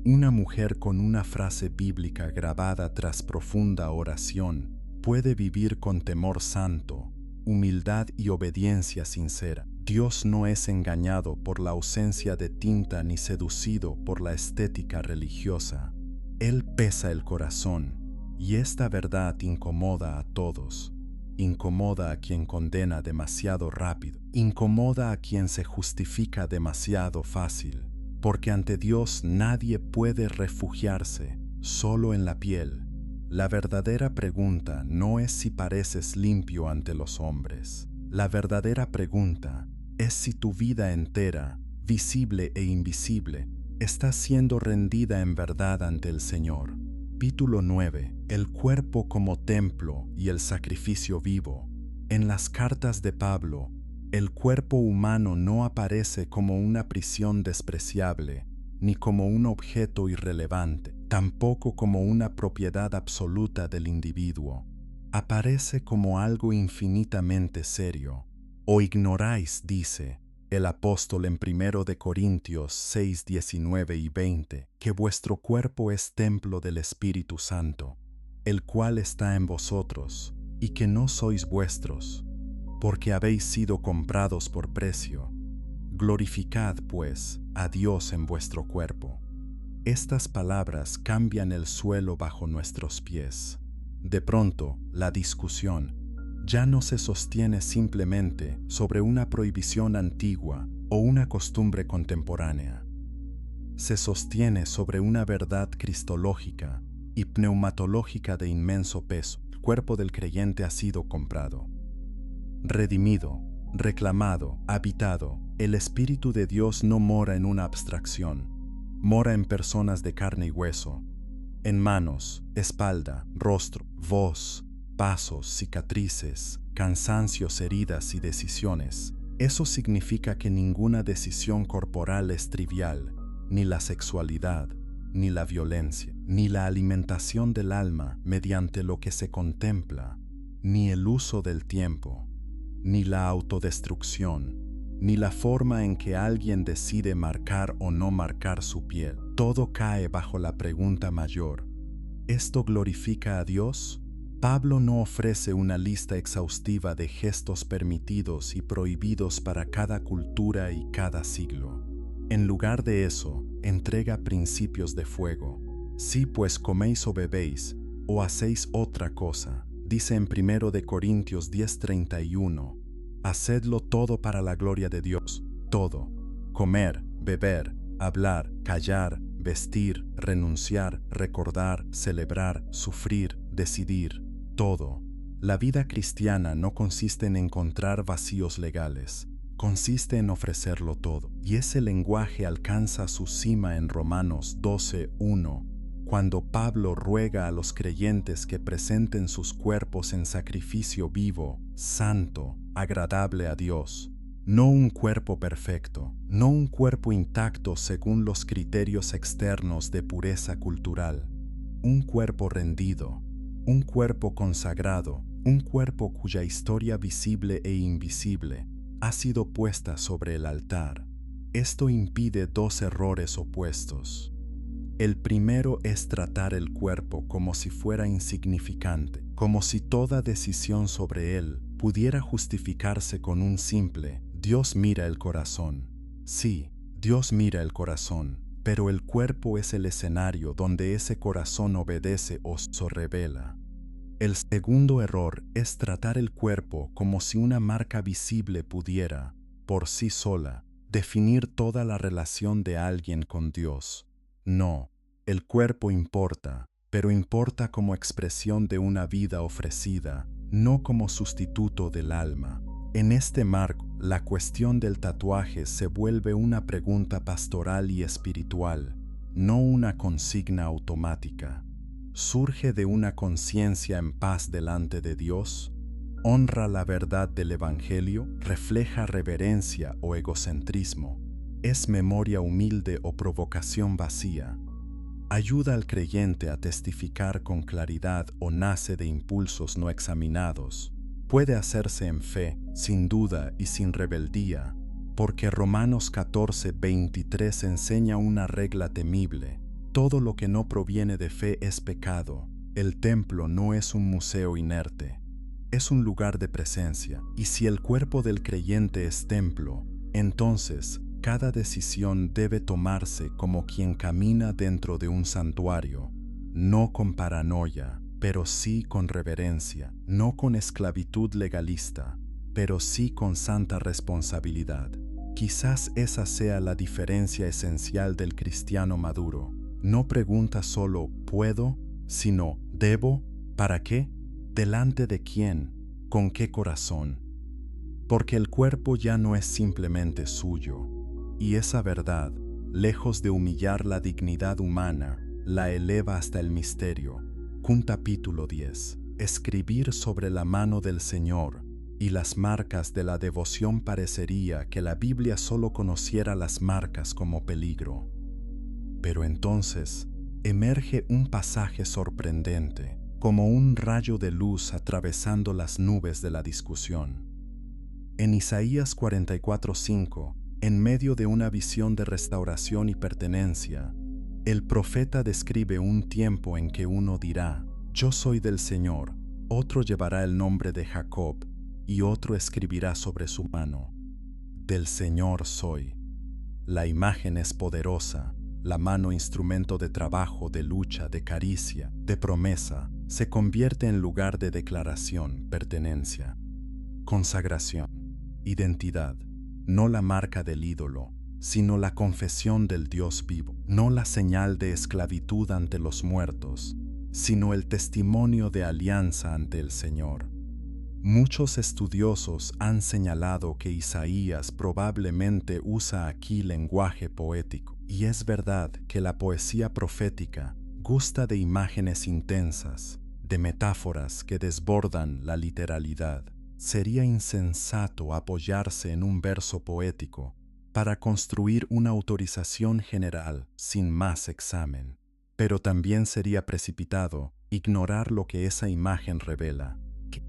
Una mujer con una frase bíblica grabada tras profunda oración puede vivir con temor santo, humildad y obediencia sincera. Dios no es engañado por la ausencia de tinta ni seducido por la estética religiosa. Él pesa el corazón, y esta verdad incomoda a todos. Incomoda a quien condena demasiado rápido, incomoda a quien se justifica demasiado fácil, porque ante Dios nadie puede refugiarse solo en la piel. La verdadera pregunta no es si pareces limpio ante los hombres. La verdadera pregunta es si tu vida entera, visible e invisible, está siendo rendida en verdad ante el Señor. Capítulo 9. El cuerpo como templo y el sacrificio vivo. En las cartas de Pablo, el cuerpo humano no aparece como una prisión despreciable, ni como un objeto irrelevante, tampoco como una propiedad absoluta del individuo. Aparece como algo infinitamente serio. ¿O ignoráis, dice el apóstol en 1 de Corintios 6, 19 y 20, que vuestro cuerpo es templo del Espíritu Santo, el cual está en vosotros, y que no sois vuestros, porque habéis sido comprados por precio? Glorificad, pues, a Dios en vuestro cuerpo. Estas palabras cambian el suelo bajo nuestros pies. De pronto, la discusión ya no se sostiene simplemente sobre una prohibición antigua o una costumbre contemporánea. Se sostiene sobre una verdad cristológica y pneumatológica de inmenso peso. El cuerpo del creyente ha sido comprado, redimido, reclamado, habitado. El Espíritu de Dios no mora en una abstracción, mora en personas de carne y hueso, en manos, espalda, rostro, voz, pasos, cicatrices, cansancios, heridas y decisiones. Eso significa que ninguna decisión corporal es trivial, ni la sexualidad, ni la violencia, ni la alimentación del alma mediante lo que se contempla, ni el uso del tiempo, ni la autodestrucción, ni la forma en que alguien decide marcar o no marcar su piel. Todo cae bajo la pregunta mayor: ¿esto glorifica a Dios? Pablo no ofrece una lista exhaustiva de gestos permitidos y prohibidos para cada cultura y cada siglo. En lugar de eso, entrega principios de fuego. Si pues coméis o bebéis, o hacéis otra cosa, dice en 1 de Corintios 10:31, hacedlo todo para la gloria de Dios, todo. Comer, beber, hablar, callar, vestir, renunciar, recordar, celebrar, sufrir, decidir, todo. La vida cristiana no consiste en encontrar vacíos legales, consiste en ofrecerlo todo. Y ese lenguaje alcanza su cima en Romanos 12:1, cuando Pablo ruega a los creyentes que presenten sus cuerpos en sacrificio vivo, santo, agradable a Dios. No un cuerpo perfecto, no un cuerpo intacto según los criterios externos de pureza cultural. Un cuerpo rendido, un cuerpo consagrado, un cuerpo cuya historia visible e invisible ha sido puesta sobre el altar. Esto impide dos errores opuestos. El primero es tratar el cuerpo como si fuera insignificante, como si toda decisión sobre él pudiera justificarse con un simple: Dios mira el corazón. Sí, Dios mira el corazón, pero el cuerpo es el escenario donde ese corazón obedece o se revela. El segundo error es tratar el cuerpo como si una marca visible pudiera, por sí sola, definir toda la relación de alguien con Dios. No, el cuerpo importa, pero importa como expresión de una vida ofrecida, no como sustituto del alma. En este marco, la cuestión del tatuaje se vuelve una pregunta pastoral y espiritual, no una consigna automática. ¿Surge de una conciencia en paz delante de Dios? ¿Honra la verdad del Evangelio? ¿Refleja reverencia o egocentrismo? ¿Es memoria humilde o provocación vacía? ¿Ayuda al creyente a testificar con claridad o nace de impulsos no examinados? Puede hacerse en fe, sin duda y sin rebeldía, porque Romanos 14:23 enseña una regla temible. Todo lo que no proviene de fe es pecado. El templo no es un museo inerte, es un lugar de presencia. Y si el cuerpo del creyente es templo, entonces cada decisión debe tomarse como quien camina dentro de un santuario, no con paranoia, pero sí con reverencia, no con esclavitud legalista, pero sí con santa responsabilidad. Quizás esa sea la diferencia esencial del cristiano maduro. No pregunta solo ¿puedo?, sino ¿debo? ¿Para qué? ¿Delante de quién? ¿Con qué corazón? Porque el cuerpo ya no es simplemente suyo, y esa verdad, lejos de humillar la dignidad humana, la eleva hasta el misterio. Capítulo 10. Escribir sobre la mano del Señor y las marcas de la devoción parecería que la Biblia solo conociera las marcas como peligro. Pero entonces emerge un pasaje sorprendente, como un rayo de luz atravesando las nubes de la discusión. En Isaías 44:5, en medio de una visión de restauración y pertenencia, el profeta describe un tiempo en que uno dirá: «Yo soy del Señor», otro llevará el nombre de Jacob, y otro escribirá sobre su mano: «Del Señor soy». La imagen es poderosa, la mano instrumento de trabajo, de lucha, de caricia, de promesa, se convierte en lugar de declaración, pertenencia, consagración, identidad, no la marca del ídolo, sino la confesión del Dios vivo, no la señal de esclavitud ante los muertos, sino el testimonio de alianza ante el Señor. Muchos estudiosos han señalado que Isaías probablemente usa aquí lenguaje poético, y es verdad que la poesía profética gusta de imágenes intensas, de metáforas que desbordan la literalidad. Sería insensato apoyarse en un verso poético para construir una autorización general sin más examen. Pero también sería precipitado ignorar lo que esa imagen revela.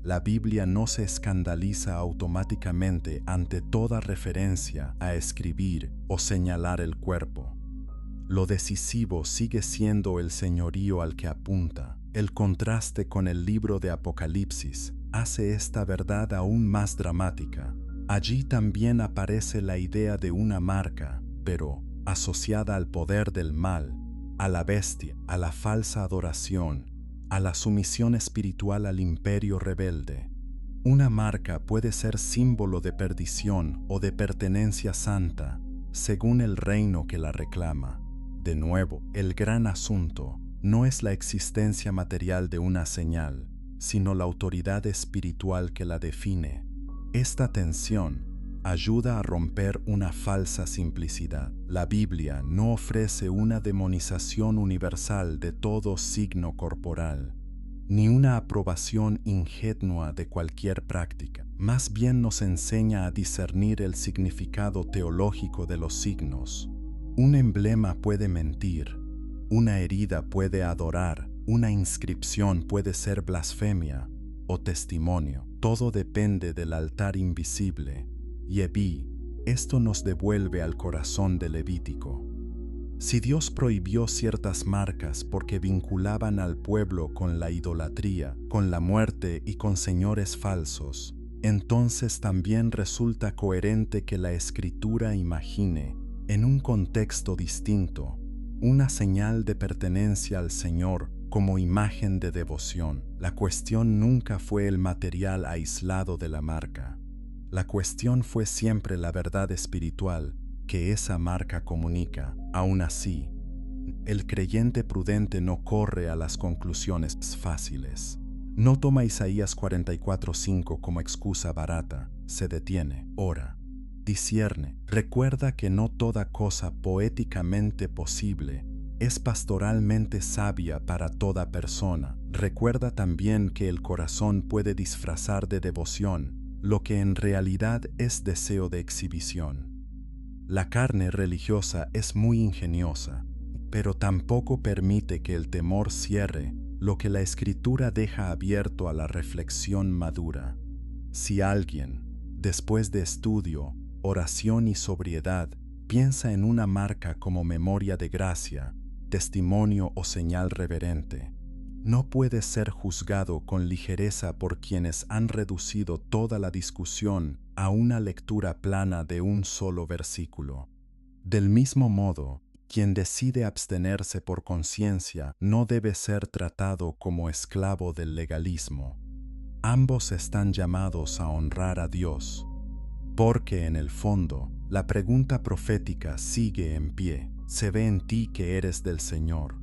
La Biblia no se escandaliza automáticamente ante toda referencia a escribir o señalar el cuerpo. Lo decisivo sigue siendo el señorío al que apunta. El contraste con el libro de Apocalipsis hace esta verdad aún más dramática. Allí también aparece la idea de una marca, pero asociada al poder del mal, a la bestia, a la falsa adoración, a la sumisión espiritual al imperio rebelde. Una marca puede ser símbolo de perdición o de pertenencia santa, según el reino que la reclama. De nuevo, el gran asunto no es la existencia material de una señal, sino la autoridad espiritual que la define. Esta tensión ayuda a romper una falsa simplicidad. La Biblia no ofrece una demonización universal de todo signo corporal, ni una aprobación ingenua de cualquier práctica. Más bien nos enseña a discernir el significado teológico de los signos. Un emblema puede mentir, una herida puede adorar, una inscripción puede ser blasfemia o testimonio. Todo depende del altar invisible. Yeví, esto nos devuelve al corazón de Levítico. Si Dios prohibió ciertas marcas porque vinculaban al pueblo con la idolatría, con la muerte y con señores falsos, entonces también resulta coherente que la Escritura imagine, en un contexto distinto, una señal de pertenencia al Señor como imagen de devoción. La cuestión nunca fue el material aislado de la marca. La cuestión fue siempre la verdad espiritual que esa marca comunica. Aún así, el creyente prudente no corre a las conclusiones fáciles. No toma Isaías 44:5 como excusa barata. Se detiene, ora, discierne. Recuerda que no toda cosa poéticamente posible es pastoralmente sabia para toda persona. Recuerda también que el corazón puede disfrazar de devoción lo que en realidad es deseo de exhibición. La carne religiosa es muy ingeniosa, pero tampoco permite que el temor cierre lo que la Escritura deja abierto a la reflexión madura. Si alguien, después de estudio, oración y sobriedad, piensa en una marca como memoria de gracia, testimonio o señal reverente, no puede ser juzgado con ligereza por quienes han reducido toda la discusión a una lectura plana de un solo versículo. Del mismo modo, quien decide abstenerse por conciencia no debe ser tratado como esclavo del legalismo. Ambos están llamados a honrar a Dios, porque en el fondo, la pregunta profética sigue en pie. Se ve en ti que eres del Señor.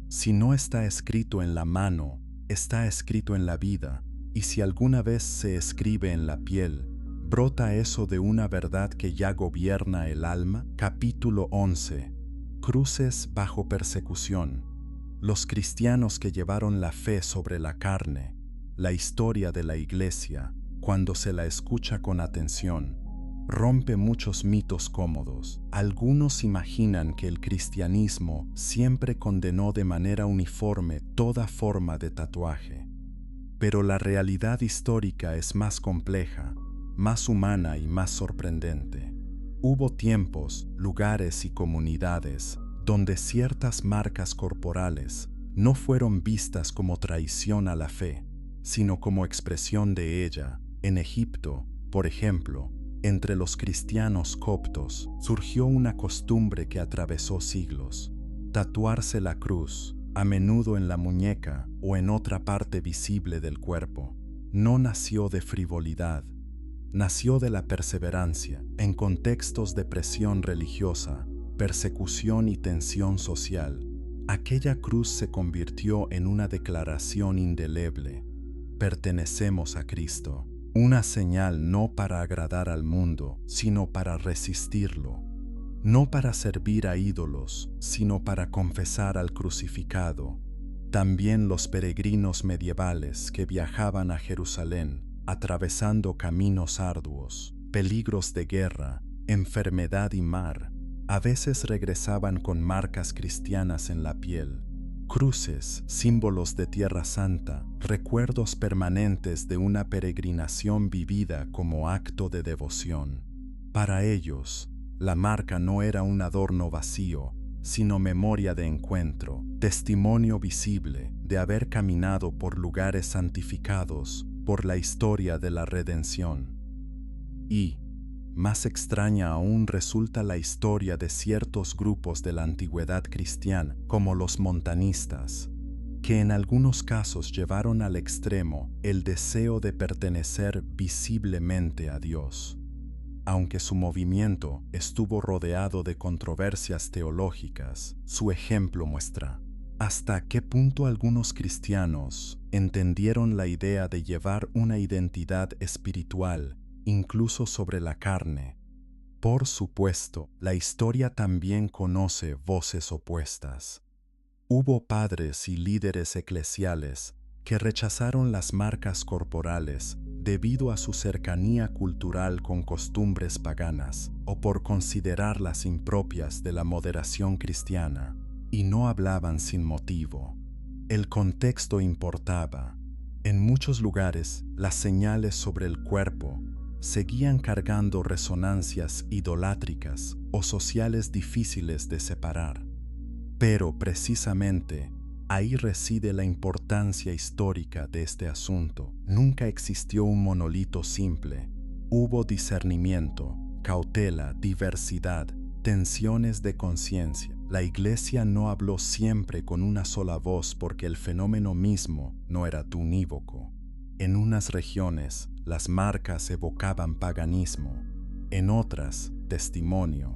Si no está escrito en la mano, está escrito en la vida, y si alguna vez se escribe en la piel, brota eso de una verdad que ya gobierna el alma. Capítulo 11. Cruces bajo persecución. Los cristianos que llevaron la fe sobre la carne, la historia de la Iglesia, cuando se la escucha con atención, rompe muchos mitos cómodos. Algunos imaginan que el cristianismo siempre condenó de manera uniforme toda forma de tatuaje. Pero la realidad histórica es más compleja, más humana y más sorprendente. Hubo tiempos, lugares y comunidades donde ciertas marcas corporales no fueron vistas como traición a la fe, sino como expresión de ella. En Egipto, por ejemplo, entre los cristianos coptos surgió una costumbre que atravesó siglos: tatuarse la cruz, a menudo en la muñeca o en otra parte visible del cuerpo. No nació de frivolidad, nació de la perseverancia. En contextos de presión religiosa, persecución y tensión social, aquella cruz se convirtió en una declaración indeleble: pertenecemos a Cristo. Una señal no para agradar al mundo, sino para resistirlo. No para servir a ídolos, sino para confesar al crucificado. También los peregrinos medievales que viajaban a Jerusalén, atravesando caminos arduos, peligros de guerra, enfermedad y mar, a veces regresaban con marcas cristianas en la piel. Cruces, símbolos de Tierra Santa, recuerdos permanentes de una peregrinación vivida como acto de devoción. Para ellos, la marca no era un adorno vacío, sino memoria de encuentro, testimonio visible de haber caminado por lugares santificados por la historia de la redención. Y, más extraña aún resulta la historia de ciertos grupos de la antigüedad cristiana, como los montanistas, que en algunos casos llevaron al extremo el deseo de pertenecer visiblemente a Dios. Aunque su movimiento estuvo rodeado de controversias teológicas, su ejemplo muestra hasta qué punto algunos cristianos entendieron la idea de llevar una identidad espiritual incluso sobre la carne. Por supuesto, la historia también conoce voces opuestas. Hubo padres y líderes eclesiales que rechazaron las marcas corporales debido a su cercanía cultural con costumbres paganas o por considerarlas impropias de la moderación cristiana, y no hablaban sin motivo. El contexto importaba. En muchos lugares, las señales sobre el cuerpo seguían cargando resonancias idolátricas o sociales difíciles de separar. Pero precisamente ahí reside la importancia histórica de este asunto. Nunca existió un monolito simple. Hubo discernimiento, cautela, diversidad, tensiones de conciencia. La Iglesia no habló siempre con una sola voz porque el fenómeno mismo no era unívoco. En unas regiones, las marcas evocaban paganismo, en otras, testimonio,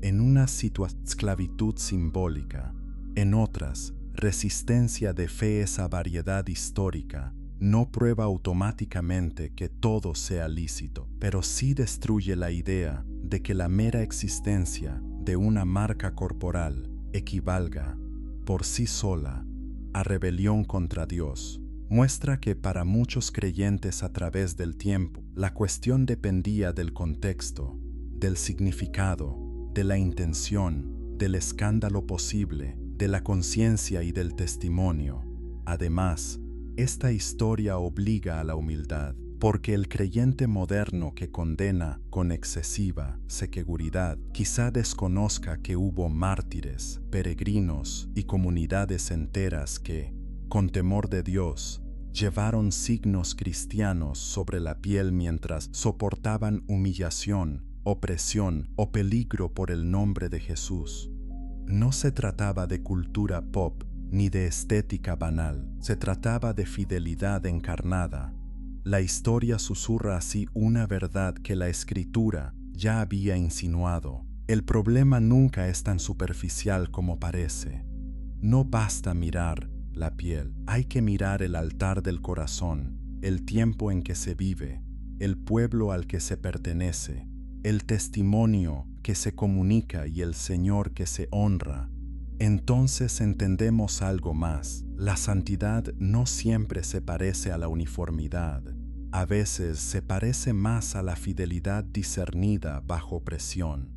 en unas esclavitud simbólica, en otras, resistencia de fe. Esa variedad histórica no prueba automáticamente que todo sea lícito, pero sí destruye la idea de que la mera existencia de una marca corporal equivalga, por sí sola, a rebelión contra Dios. Muestra que para muchos creyentes a través del tiempo, la cuestión dependía del contexto, del significado, de la intención, del escándalo posible, de la conciencia y del testimonio. Además, esta historia obliga a la humildad, porque el creyente moderno que condena con excesiva seguridad quizá desconozca que hubo mártires, peregrinos y comunidades enteras que, con temor de Dios, llevaron signos cristianos sobre la piel mientras soportaban humillación, opresión o peligro por el nombre de Jesús. No se trataba de cultura pop ni de estética banal, se trataba de fidelidad encarnada. La historia susurra así una verdad que la Escritura ya había insinuado. El problema nunca es tan superficial como parece. No basta mirar la piel, hay que mirar el altar del corazón, el tiempo en que se vive, el pueblo al que se pertenece, el testimonio que se comunica y el Señor que se honra. Entonces entendemos algo más. La santidad no siempre se parece a la uniformidad. A veces se parece más a la fidelidad discernida bajo presión.